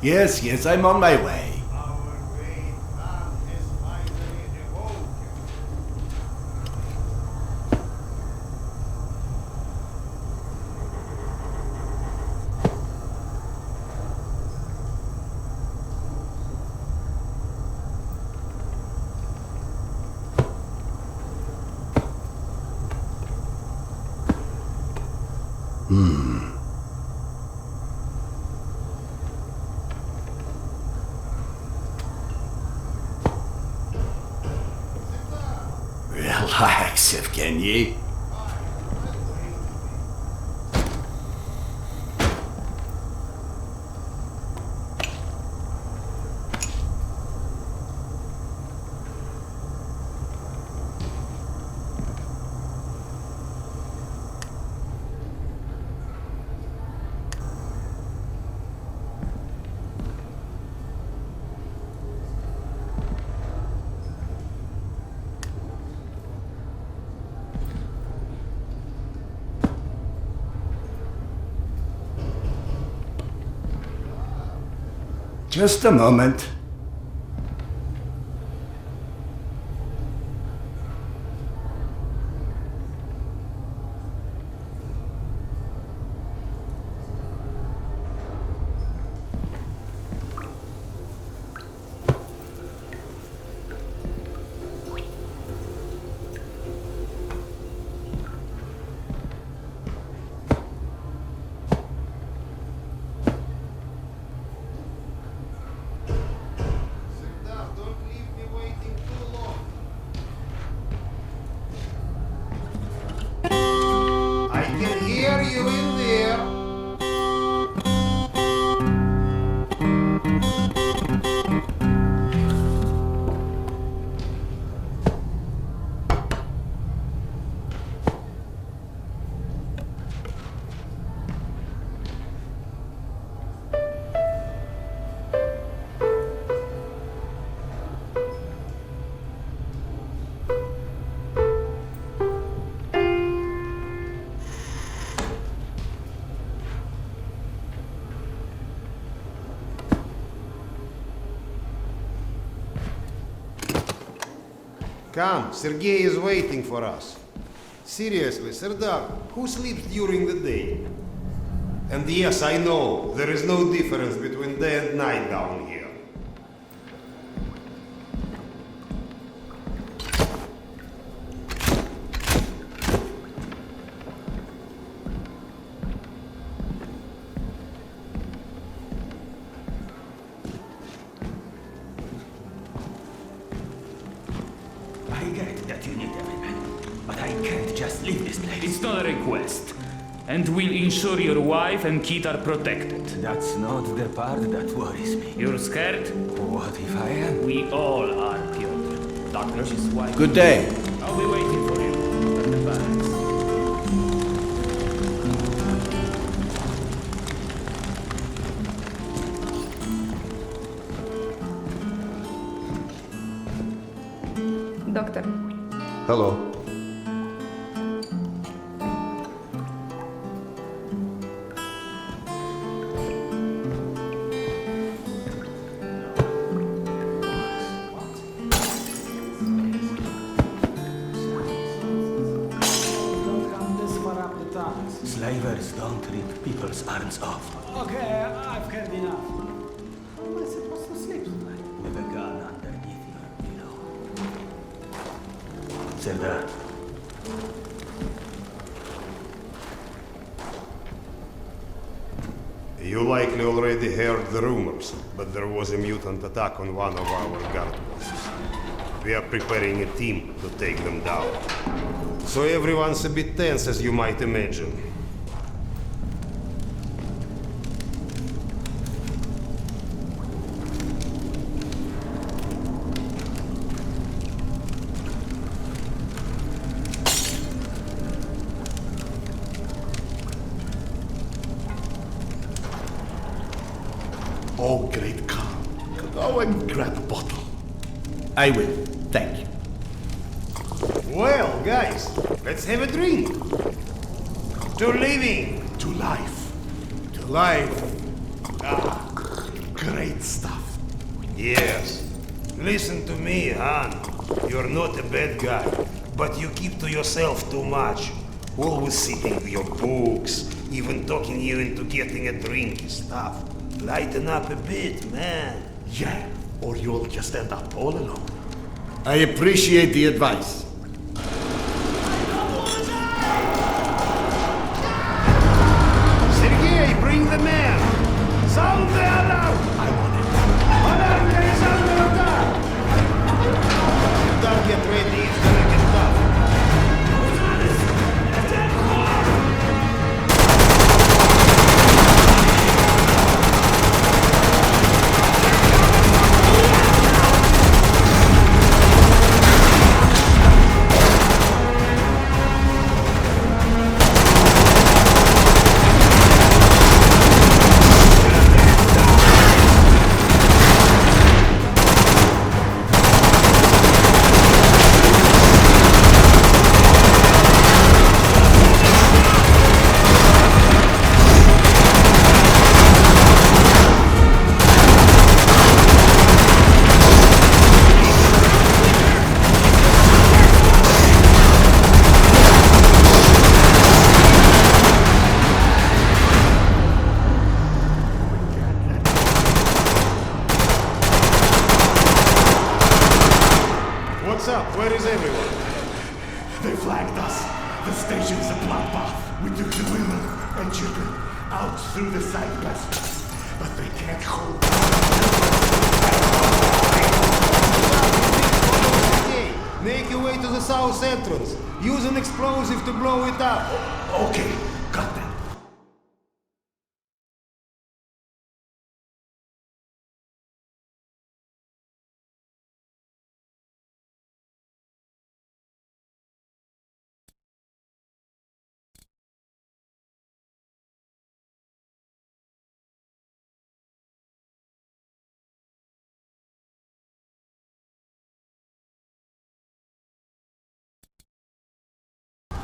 Yes, I'm on my way. Relax, Evgeny. Just a moment. Hear you in there. Come, Sergei is waiting for us. Seriously, Serdar, who sleeps during the day? And yes, I know, there is no difference between day and night down here. I get that you need everything, but I can't just leave this place. It's not a request. And we'll ensure your wife and kid are protected. That's not the part that worries me. You're scared? What if I am? We all are, Piotr. Doctor's wife. Good day. I'll be waiting for you at the barracks. Doctor, Hello. Slavers don't rip people's arms off. Okay, I've heard enough. How am I supposed to sleep tonight? With a gun underneath your pillow. Serdar. You likely already heard the rumors, but there was a mutant attack on one of our guard posts. We are preparing a team to take them down. So everyone's a bit tense, as you might imagine. Oh, great Khan. Go and grab a bottle. I will. Thank you. Well, guys, let's have a drink. To living. To life. To life. Great stuff. Yes. Listen to me, Han. You're not a bad guy, but you keep to yourself too much. Always sitting with your books, even talking you into getting a drink and stuff. Lighten up a bit, man. Yeah, or you'll just end up all alone. I appreciate the advice. Sergei, bring the man! Sound the alarm! I want it. Alarm is under attack! If don't get ready, it's gonna get tough. What's up? Where is everyone? They flagged us. The station is a bloodbath. We took the women and children out through the side passages. But they can't hold. Okay, make your way to the south entrance. Use an explosive to blow it up. Okay, got that.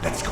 Let's go.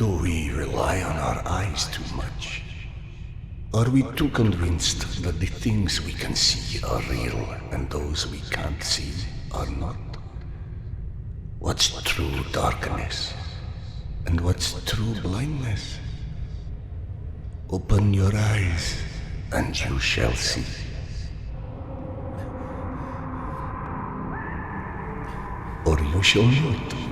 Do we rely on our eyes too much? Are we too convinced that the things we can see are real and those we can't see are not? What's true darkness and what's true blindness? Open your eyes and you shall see. Or you shall not.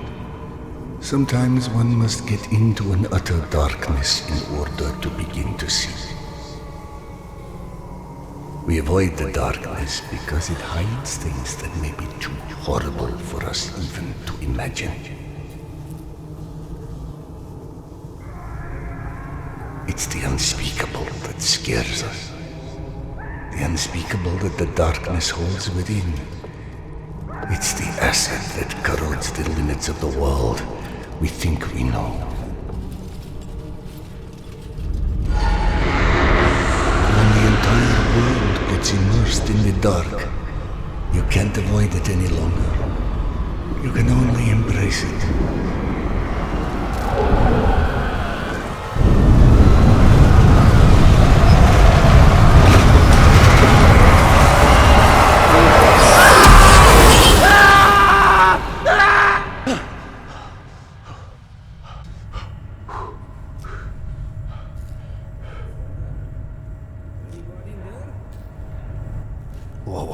Sometimes one must get into an utter darkness in order to begin to see. We avoid the darkness because it hides things that may be too horrible for us even to imagine. It's the unspeakable that scares us. The unspeakable that the darkness holds within. It's the acid that corrodes the limits of the world we think we know. When the entire world gets immersed in the dark, you can't avoid it any longer. You can only embrace it.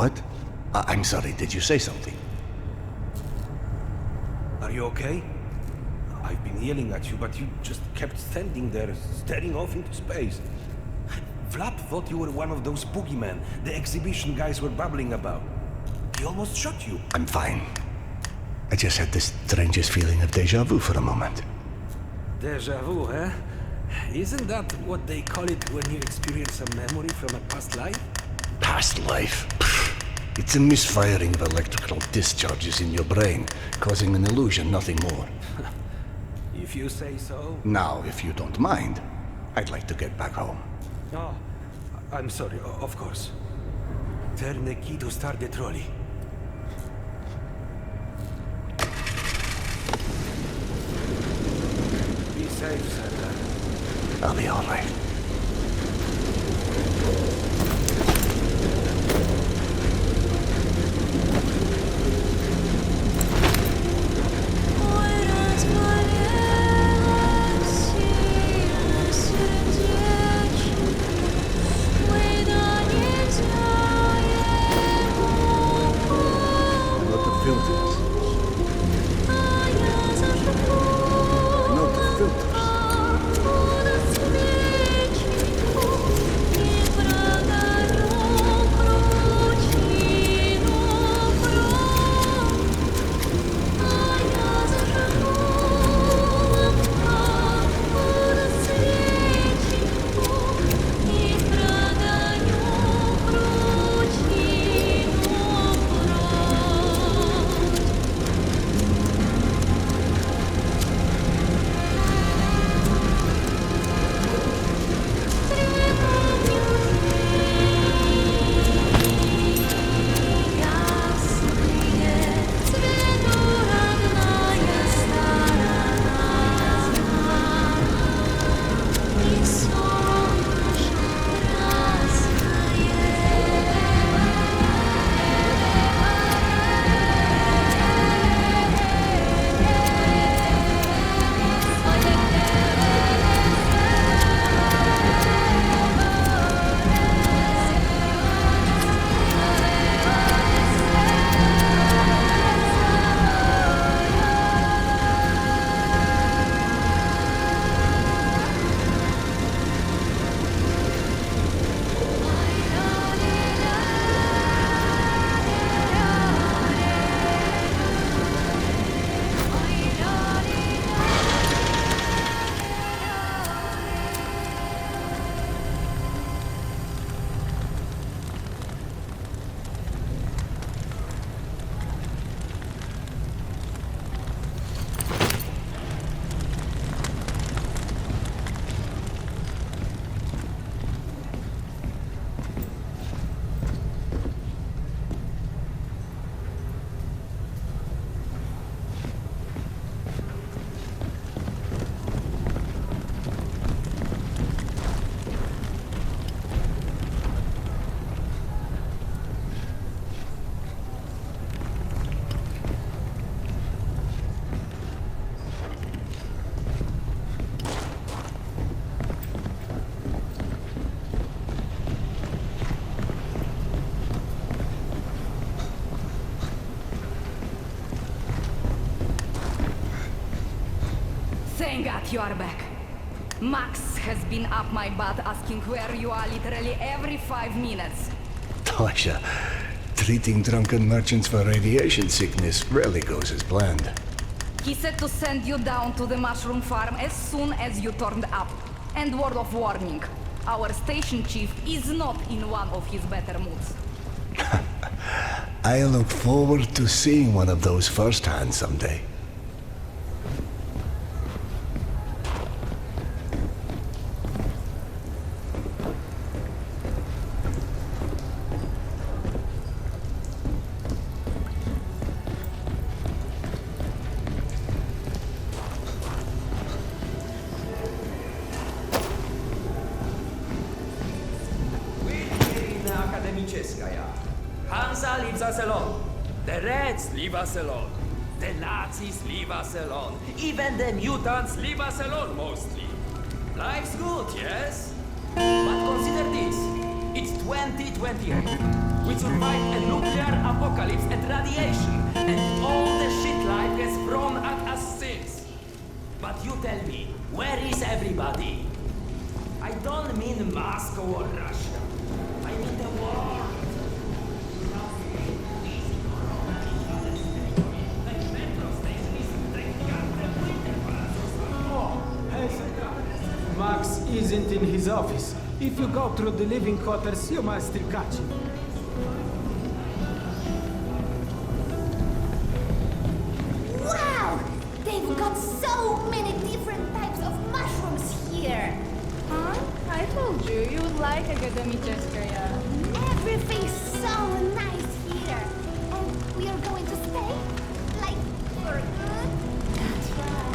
What? I'm sorry, did you say something? Are you okay? I've been yelling at you, but you just kept standing there, staring off into space. Vlad thought you were one of those boogeymen the exhibition guys were babbling about. He almost shot you. I'm fine. I just had the strangest feeling of deja vu for a moment. Deja vu, huh? Isn't that what they call it when you experience a memory from a past life? Past life? It's a misfiring of electrical discharges in your brain, causing an illusion, nothing more. If you say so. Now, if you don't mind, I'd like to get back home. Oh, I'm sorry, of course. Turn the key to start the trolley. Be safe, Santa. I'll be all right. Thank God you are back. Max has been up my butt asking where you are literally every 5 minutes. Tasha, treating drunken merchants for radiation sickness rarely goes as planned. He said to send you down to the mushroom farm as soon as you turned up. And word of warning, our station chief is not in one of his better moods. I look forward to seeing one of those firsthand someday. Akademическая. Hansa leaves us alone. The Reds leave us alone. The Nazis leave us alone. Even the mutants leave us alone, mostly. Life's good, yes? But consider this. It's 2028. We survived a nuclear apocalypse and radiation, and all the shit life has thrown at us since. But you tell me, where is everybody? I don't mean Moscow or Russia. I mean the world. Max isn't in his office. If you go through the living quarters, you must still catch him. Wow! They've got so many different types of mushrooms here. Huh? I told you, you would like Akademическая. Everything's so nice here. And we are going to stay? Like, for good? That's right.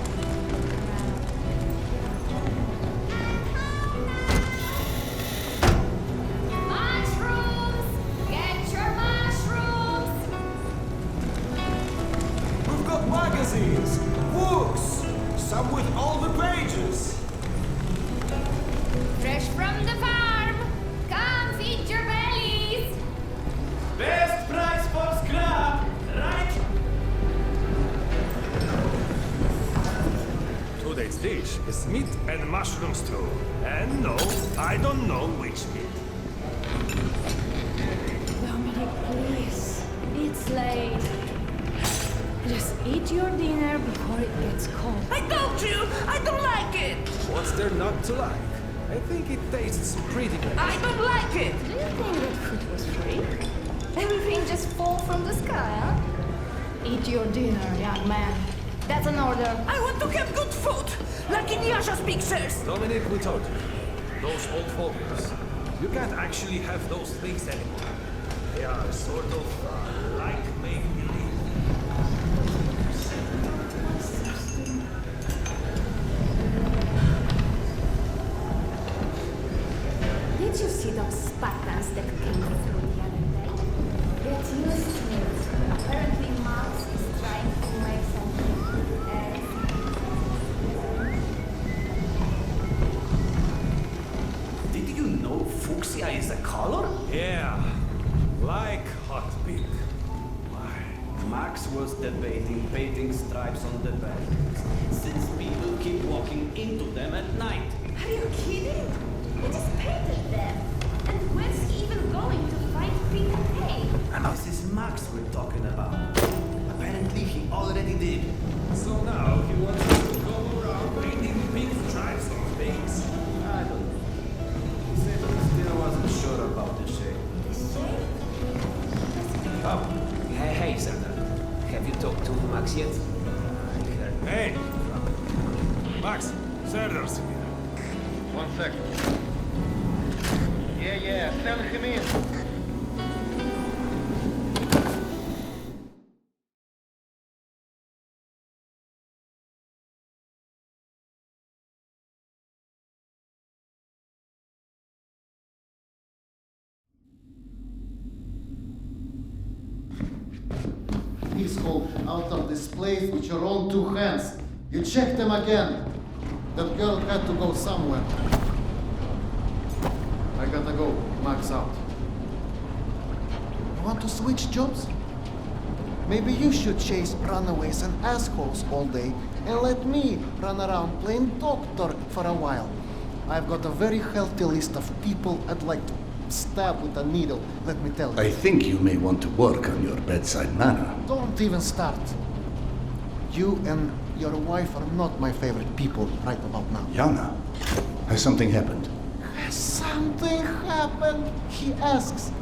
Mushrooms! Get your mushrooms! We've got magazines, books, some with all the pages. Fresh from the farm! Come feed your bellies! Best price for scrap, right? Today's dish is meat and mushroom stew. And no, I don't know which meat. Dominic, please. It's late. Just eat your dinner before it gets cold. I told you, I don't like it. What's there not to like? I think it tastes pretty good. I don't like it. Do you think that food was free? Everything just fall from the sky, huh? Eat your dinner, young man. That's an order. I want to have good food, like in Yasha's pictures. Dominic, we told you. Those old phobias. You can't actually have those things anymore. They are sort of like make-believe. Did you see those Spartans that came through the other day? Get used to it. Apparently Max is trying to make something. Did you know fuchsia is a color? Yeah, like hot pink. Max was debating painting stripes on the buildings, since people keep walking into them at night. Are you kidding? He just painted them. And where's he even going to find pink paint? And this is Max we're talking about. Apparently he already did. So now he wants us to go around painting pink stripes on things. I don't know. He said he still wasn't sure about the shape. The shape? Oh, hey, Sandra. Have you talked to Max yet? Hey! Max, Serdar's here. 1 second. Yeah, send him in. Please hold out of this place with your own 2 hands. You check them again. That girl had to go somewhere. I gotta go. Max out. You want to switch jobs? Maybe you should chase runaways and assholes all day and let me run around playing doctor for a while. I've got a very healthy list of people I'd like to stab with a needle, let me tell you. I think you may want to work on your bedside manner. Don't even start. You and your wife are not my favorite people right about now. Yana, has something happened? Has something happened? He asks.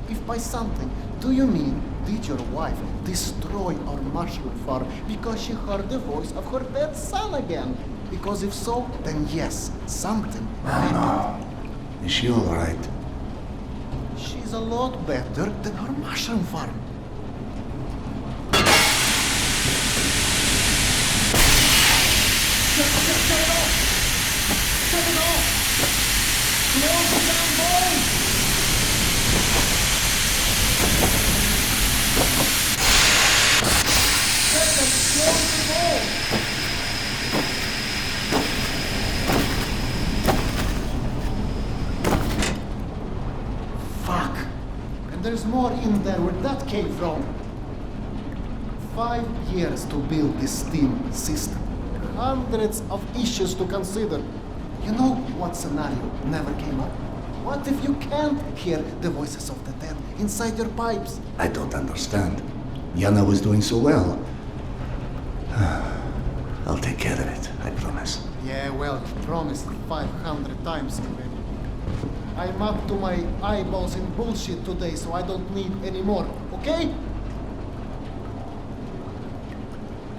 If by something, do you mean did your wife destroy our mushroom farm because she heard the voice of her dead son again? Because if so, then yes, something happened. Is she all right? She's a lot better than her mushroom farm. Shut it off! Shut it off! Close the damn boys! Let them close the door! Fuck! And there's more in there where that came from. 5 years to build this steam system. Hundreds of issues to consider. You know what scenario never came up? What if you can't hear the voices of the dead inside your pipes? I don't understand. Yana was doing so well. I'll take care of it, I promise. Yeah, well, promised 500 times already. I'm up to my eyeballs in bullshit today, so I don't need any more, okay?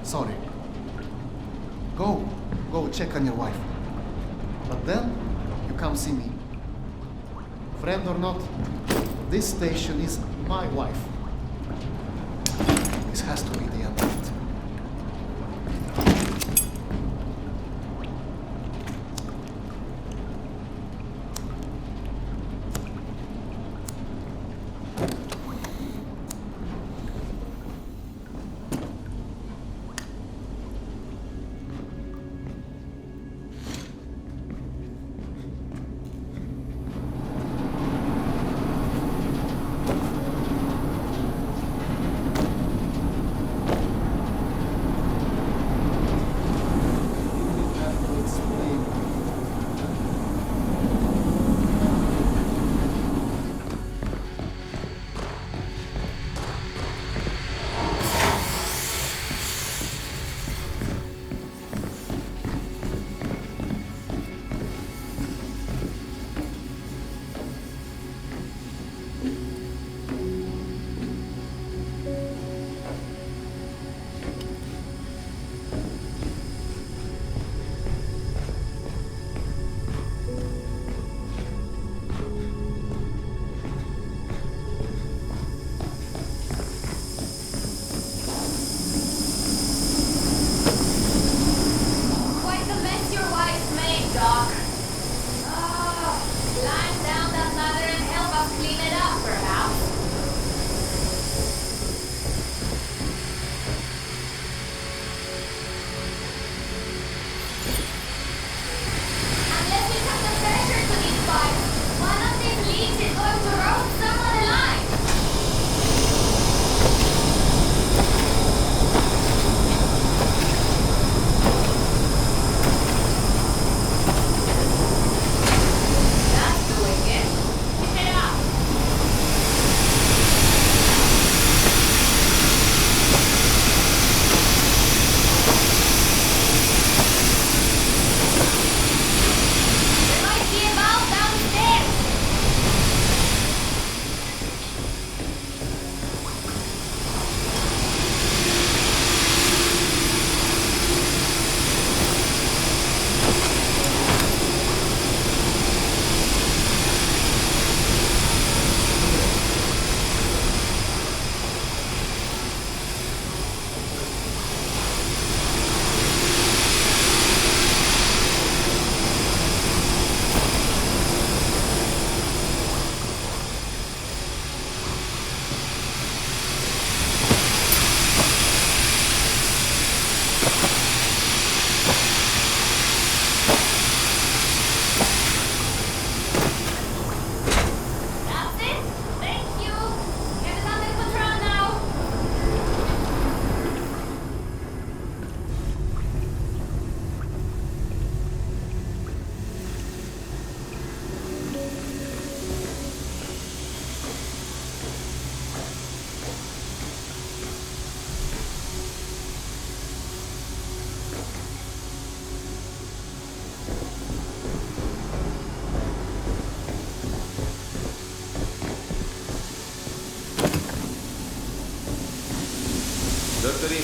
Sorry. Go check on your wife. But then, you come see me. Friend or not, this station is my wife. This has to be the end of it.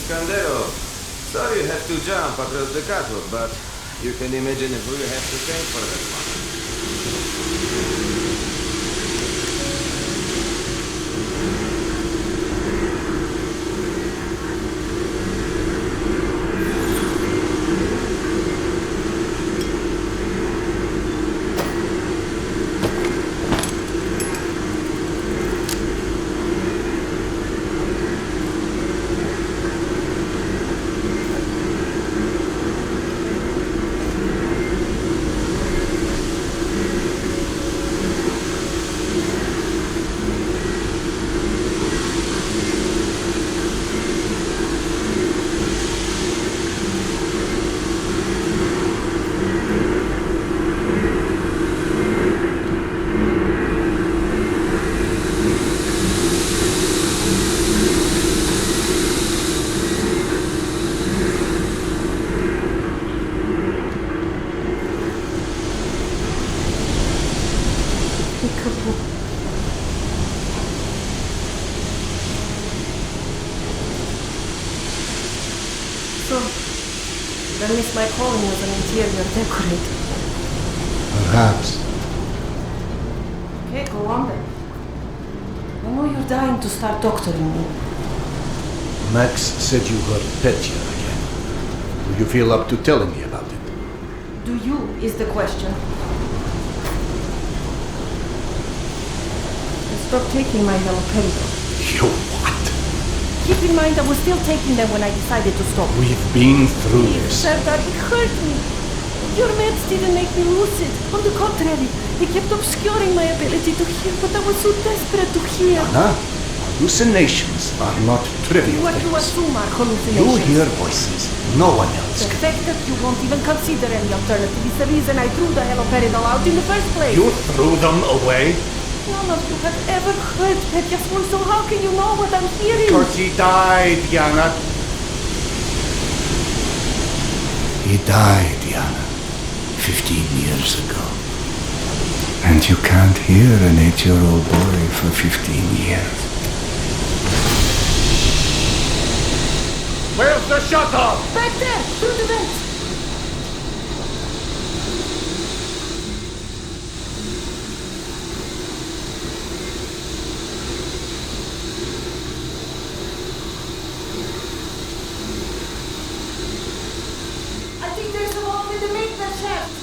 Iskandero. Sorry you have to jump across the catwalk, but you can imagine if we have to pay for that one. So, I missed my calling as an interior decorator. Perhaps. Okay, go on then. I know you're dying to start doctoring me. Max said you heard Petya again. Do you feel up to telling me about it? Do you, is the question. I stopped taking my haloperidol. You what? Keep in mind I was still taking them when I decided to stop. We've been through this. Serdar, it hurt me. Your meds didn't make me lucid. On the contrary, they kept obscuring my ability to hear, but I was so desperate to hear. Anna, hallucinations are not trivial What you things. assume are hallucinations. You hear voices no one else The can. fact that you won't even consider any alternative is the reason I threw the haloperidol out in the first place. You threw them away? None of you have ever heard Petya's voice, so how can you know what I'm hearing? Because he died, Yana. He died, Yana. 15 years ago. And you can't hear an 8-year-old boy for 15 years. Where's the shuttle? Back there, through the vents. I think there's a hole in the maintenance shaft.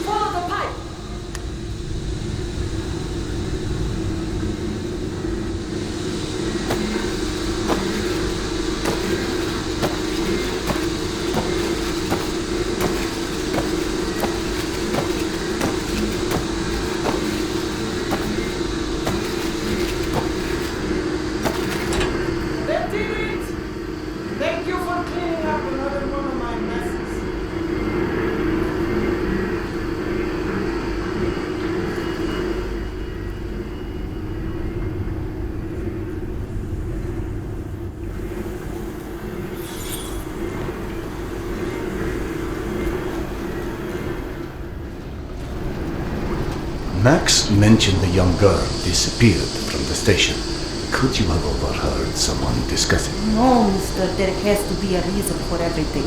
Follow the pipe. That's it! Thank you for cleaning up another one of my messes. Max mentioned the young girl disappeared from the station. Could you have overheard someone discussing? No, mister, there has to be a reason for everything.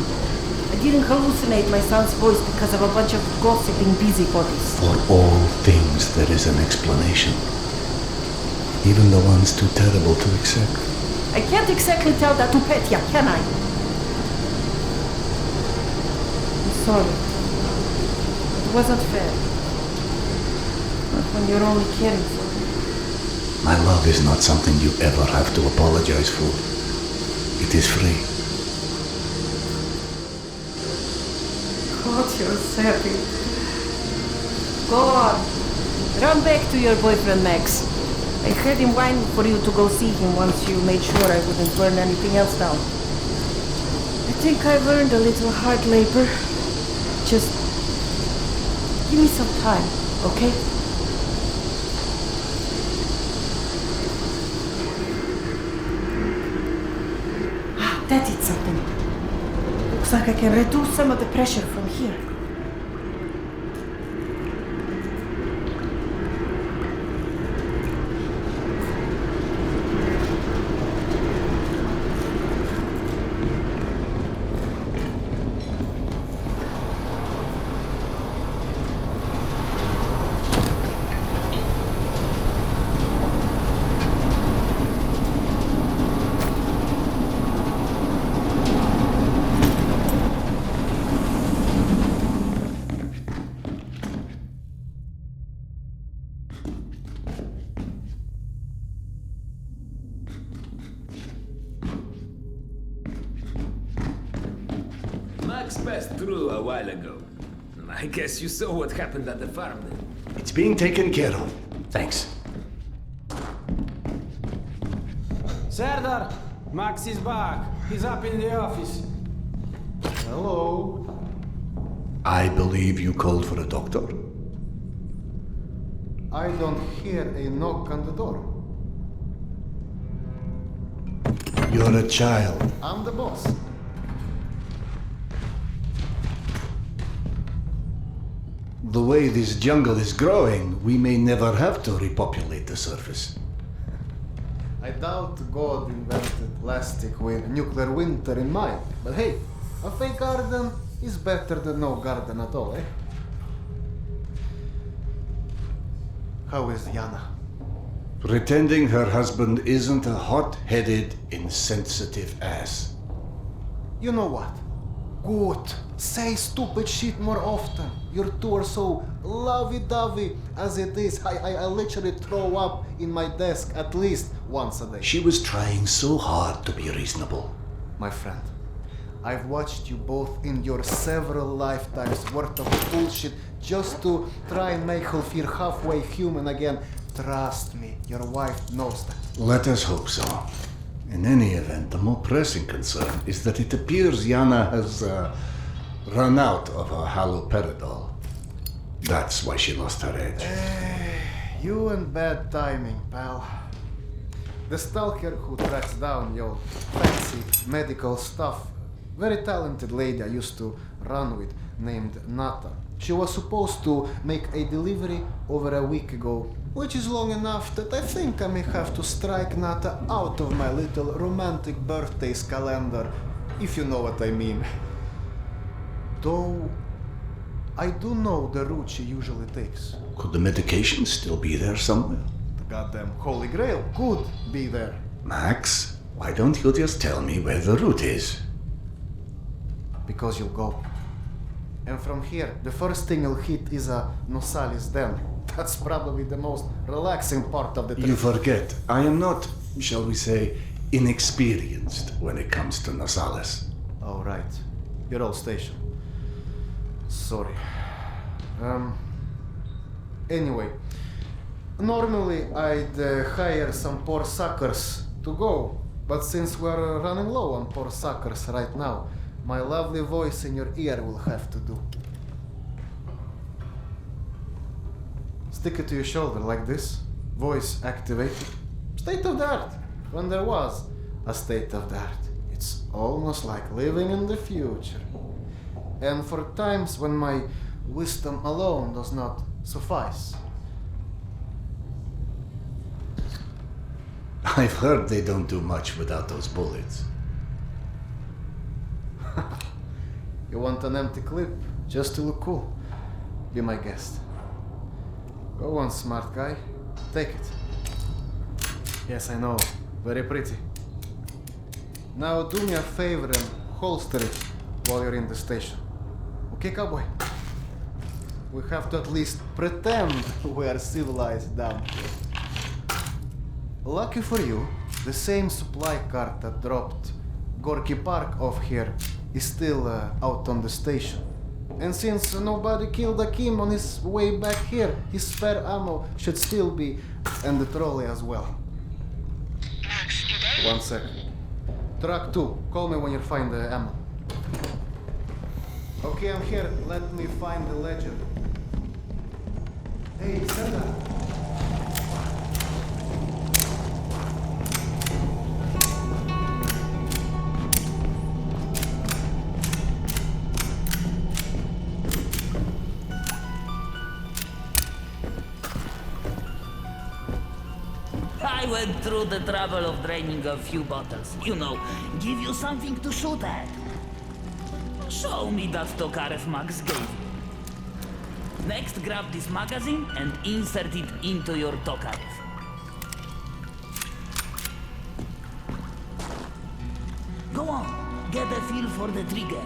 I didn't hallucinate my son's voice because of a bunch of gossiping busybodies. For all things there is an explanation. Even the ones too terrible to accept. I can't exactly tell that to Petya, can I? I'm sorry. It wasn't fair. Not when you're only caring for me. My love is not something you ever have to apologize for. It is free. God, you're savage. Go on. Run back to your boyfriend, Max. I had him whining for you to go see him once you made sure I wouldn't burn anything else down. I think I've earned a little hard labor. Just give me some time, okay? That did something. Looks like I can reduce some of the pressure from here. Max passed through a while ago. I guess you saw what happened at the farm then. It's being taken care of. Thanks. Serdar, Max is back. He's up in the office. Hello. I believe you called for a doctor. I don't hear a knock on the door. You're a child. I'm the boss. The way this jungle is growing, we may never have to repopulate the surface. I doubt God invented plastic with nuclear winter in mind. But hey, a fake garden is better than no garden at all, eh? How is Yana? Pretending her husband isn't a hot-headed, insensitive ass. You know what? Good. Say stupid shit more often. Your two are so lovey-dovey as it is. I literally throw up in my desk at least once a day. She was trying so hard to be reasonable. My friend, I've watched you both in your several lifetimes worth of bullshit just to try and make her feel halfway human again. Trust me, your wife knows that. Let us hope so. In any event, the more pressing concern is that it appears Yana has run out of her haloperidol. That's why she lost her edge. You and bad timing, pal. The stalker who tracks down your fancy medical stuff, very talented lady I used to run with named Nata. She was supposed to make a delivery over a week ago, which is long enough that I think I may have to strike Nata out of my little romantic birthdays calendar, if you know what I mean. Though, I do know the route she usually takes. Could the medication still be there somewhere? The goddamn Holy Grail could be there. Max, why don't you just tell me where the route is? Because you'll go. And from here, the first thing you'll hit is a Nosalis Den. That's probably the most relaxing part of the trip. You forget, I am not, shall we say, inexperienced when it comes to Nosalis. Oh, right. Your old station. Sorry. Anyway, normally I'd hire some poor suckers to go, but since we're running low on poor suckers right now, my lovely voice in your ear will have to do. Stick it to your shoulder like this, voice activated. State of the art, when there was a state of the art. It's almost like living in the future. And for times when my wisdom alone does not suffice. I've heard they don't do much without those bullets. You want an empty clip just to look cool? Be my guest. Go on, smart guy. Take it. Yes, I know. Very pretty. Now do me a favor and holster it while you're in the station. Okay, cowboy? We have to at least pretend we are civilized down here. Lucky for you, the same supply cart that dropped Gorky Park off here is still out on the station. And since nobody killed Akim on his way back here, his spare ammo should still be in the trolley as well. Max, you there? 1 second. Truck 2, call me when you find the ammo. Okay, I'm here. Let me find the ledger. Hey, Serdar. I went through the trouble of draining a few bottles. You know, give you something to shoot at. Show me that Tokarev Max gave you. Next, grab this magazine and insert it into your Tokarev. Go on, get a feel for the trigger.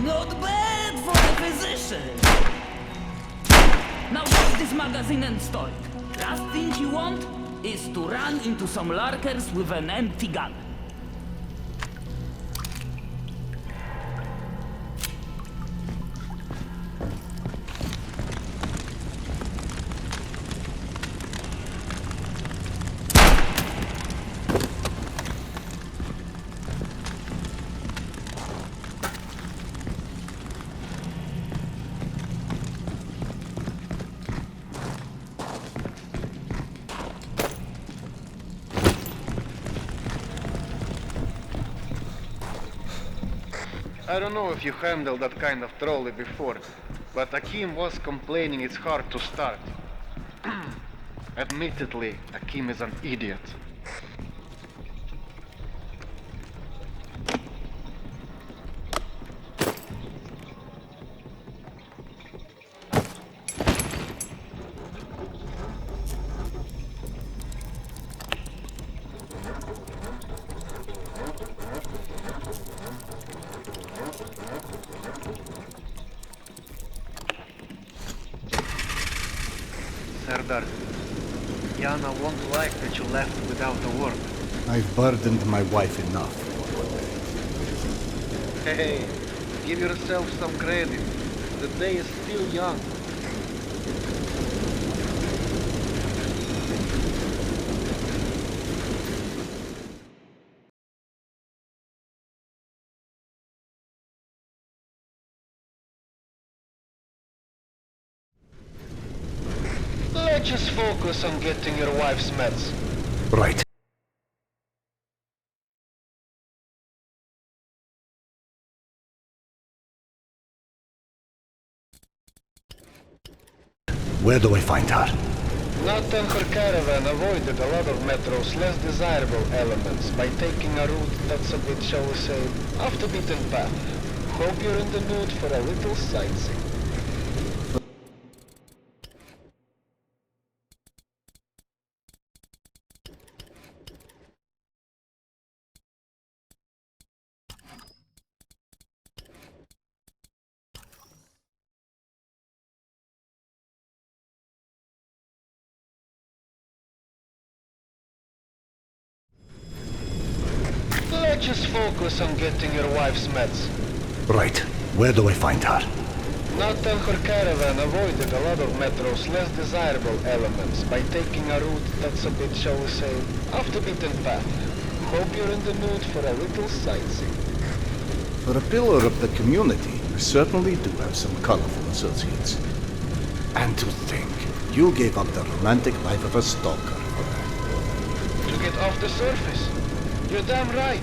Not bad for a physician! Now take this magazine and store it. Last thing you want is to run into some lurkers with an empty gun. I don't know if you handled that kind of trolley before, but Akim was complaining it's hard to start. Admittedly, Akim is an idiot. Serdar, Yana won't like that you left without a word. I've burdened my wife enough. Hey, give yourself some credit. The day is still young. Let's just focus on getting your wife's meds. Right. Where do I find her? Not and her caravan avoided a lot of Metro's less desirable elements by taking a route that's a bit, shall we say, off the beaten path. Hope you're in the mood for a little sightseeing. Let's just focus on getting your wife's meds. Right. Where do I find her? Not and her caravan avoided a lot of Metro's less desirable elements by taking a route that's a bit, shall we say, off the beaten path. Hope you're in the mood for a little sightseeing. For a pillar of the community, you certainly do have some colorful associates. And to think, you gave up the romantic life of a stalker for that. To get off the surface? You're damn right.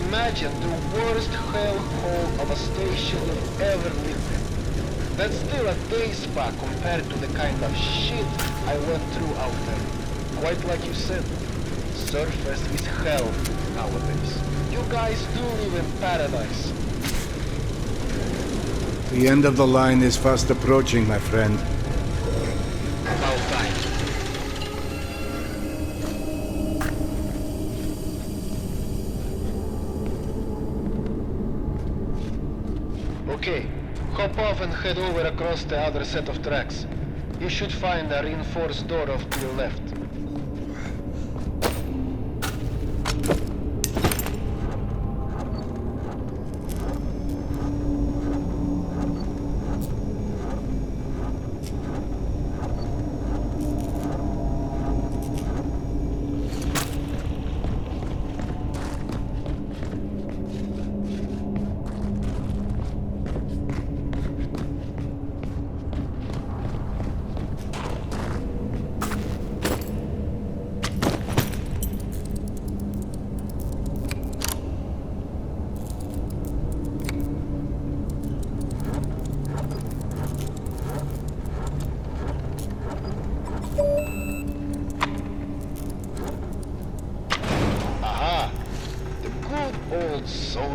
Imagine the worst hellhole of a station you've ever lived in. That's still a day spa compared to the kind of shit I went through out there. Quite like you said, surface is hell nowadays. You guys do live in paradise. The end of the line is fast approaching, my friend. About time. Okay, hop off and head over across the other set of tracks. You should find a reinforced door off to your left.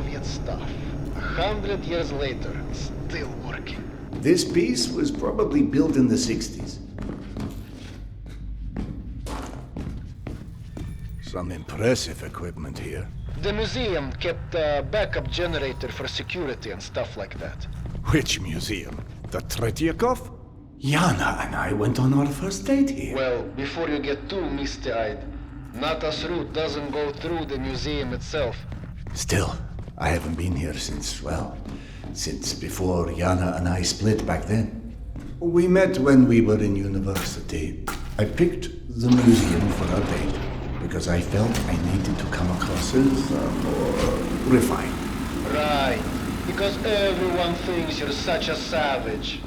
Soviet stuff. 100 years later, still working. This piece was probably built in the 60s. Some impressive equipment here. The museum kept a backup generator for security and stuff like that. Which museum? The Tretiakov? Yana and I went on our first date here. Well, before you get too misty-eyed, Natas route doesn't go through the museum itself. Still, I haven't been here since before Yana and I split back then. We met when we were in university. I picked the museum for our date because I felt I needed to come across as more refined. Right, because everyone thinks you're such a savage.